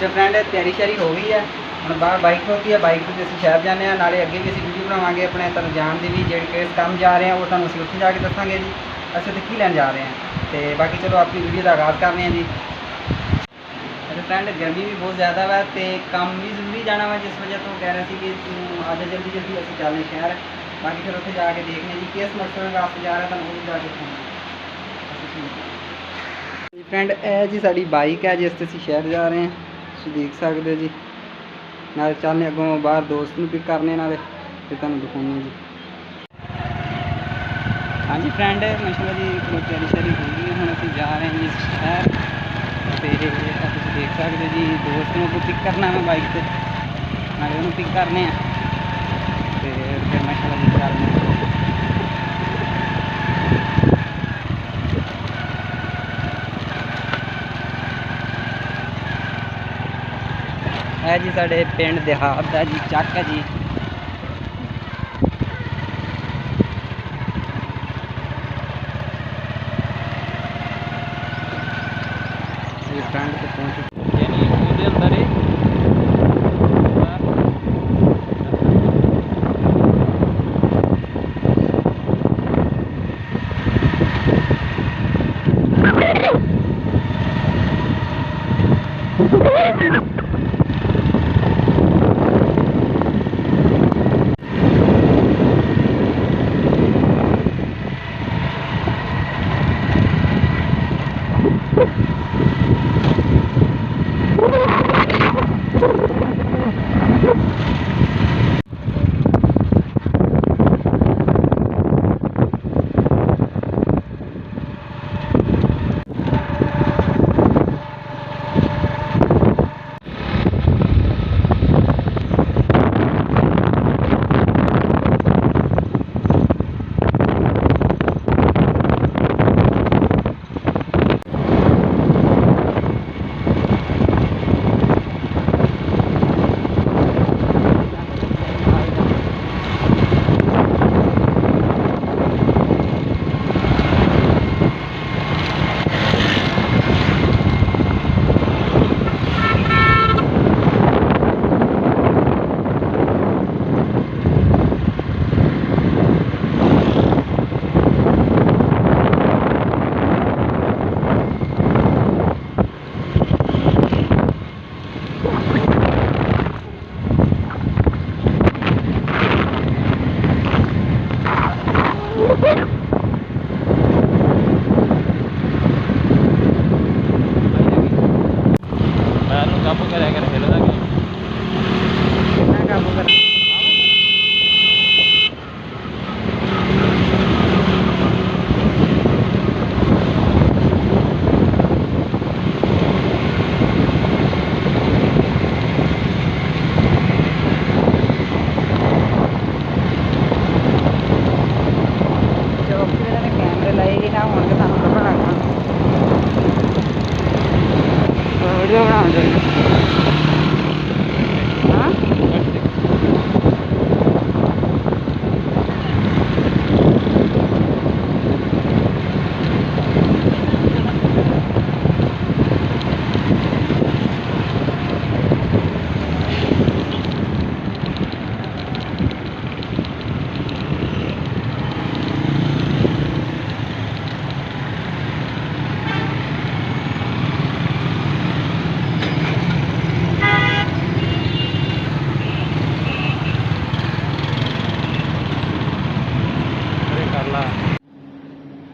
तो फ्रेंड तैयारी श्यारी हो गई है हम बाहर बाइक होती है बाइक पर असं शहर जाने नाले अगे भी असं वीडियो बनावे अपने तुम जान की भी जो किस काम जा रहे हैं वो तुम उत्थे जाके दसांगे जी असं उत्थे की लैन जा रहे हैं तो बाकी चलो अपनी वीडियो का आगाज़ कर रहे हैं जी। अच्छा फ्रेंड गर्मी भी बहुत ज़्यादा है तो काम भी जरूरी जाना वा जिस वजह तो कह रहे थे कि तू आज जल्दी जल्दी असं चलने शहर बाकी फिर उत्थे जाके देखने जी किस मकसद वास्ते जा रहा है तुम जाके फ्रेंड यह जी साड़ी बाइक है जिस असीं शहर जा रहे हैं तुसीं देख सकते हो जी नाले चलने अगों बाहर दोस्त नूं पिक करने नाले फिर तुहानूं दिखाने जी। हाँ जी फ्रेंड माशाअल्लाह जी तैयारी श्यारी हो गई हुण असीं जा रहे हैं जी शहर तो तुसीं देख सकते हो जी दोस्त नूं पिक करना मैं बाइक से नाले उहनूं पिक करने तो फिर माशाअल्लाह जी चलने है जी साढ़े पिंड देहात का जी चक है जी। फ्रेंड तो पहुँच अंदर ही काबू करा कर हिलदा कि कितना काबू करा कैमरे लाएगी ना हुण ते सानूं पता लगना वीडियो बना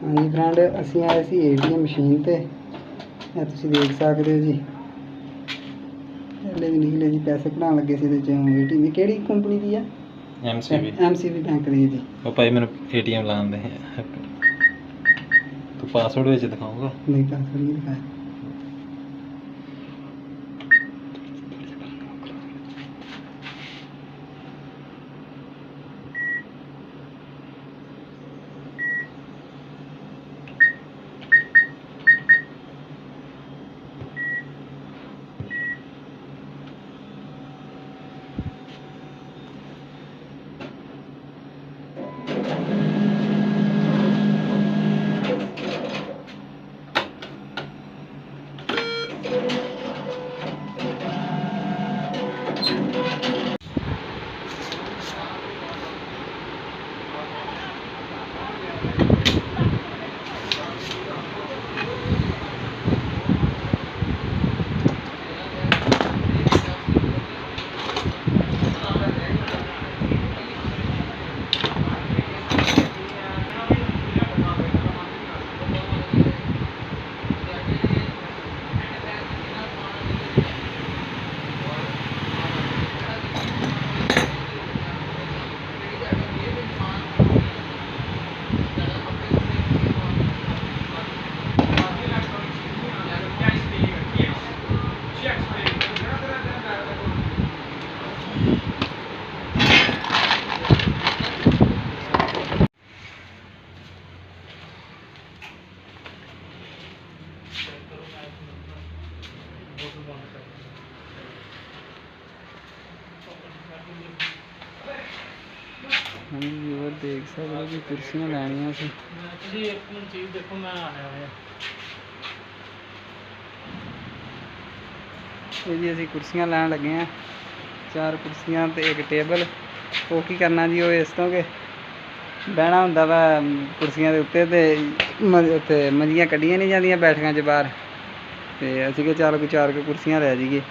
हाँ जी फ्रेंड असी आए सी ATM मशीन ते तुसीं देख सकते हो जी पहले भी निकले जी पैसे कढाउण लगे सी ATM किहड़ी कंपनी दी है MCB बैंक दी जी। ਉਹ ਭਾਈ ਮੈਨੂੰ ATM ਲਾਉਣ ਦੇ ਤੂੰ ਪਾਸਵਰਡ ਵਿੱਚ ਦਿਖਾਊਂਗਾ नहीं पासवर्ड नहीं दिखाया ਹਾਂਜੀ ਵੀਰ ਦੇਖ ਸਕਦੇ ਹੋ ਕਿ ਕੁਰਸੀਆਂ ਲੈਣੀਆਂ ਸੀ। ਜੀ ਇੱਕ ਮਿੰਟ ਚੀਜ਼ ਦੇਖੋ ਮੈਂ ਆਇਆ ਹੋਇਆ। ਇਹ ਜੀ ਅਸੀਂ ਕੁਰਸੀਆਂ ਲੈਣ ਲੱਗੇ ਹਾਂ, 4 ਕੁਰਸੀਆਂ ਤੇ ਇੱਕ ਟੇਬਲ। ਉਹ ਕੀ ਕਰਨਾ ਜੀ, ਉਹ ਇਸ ਤੋਂ ਕਿ ਬਹਿਣਾ ਹੁੰਦਾ ਵਾ ਕੁਰਸੀਆਂ ਦੇ ਉੱਤੇ ਤੇ ਉੱਥੇ ਮੰਜੀਆਂ ਕੱਢੀਆਂ ਨਹੀਂ ਜਾਂਦੀਆਂ ਬੈਠਕਾਂ 'ਚ ਬਾਹਰ, ਤੇ ਅਸੀਂ ਕਿ ਚੱਲ ਕੋਈ 4 ਕੁ ਕੁਰਸੀਆਂ ਲੈ ਜਾਈਏ।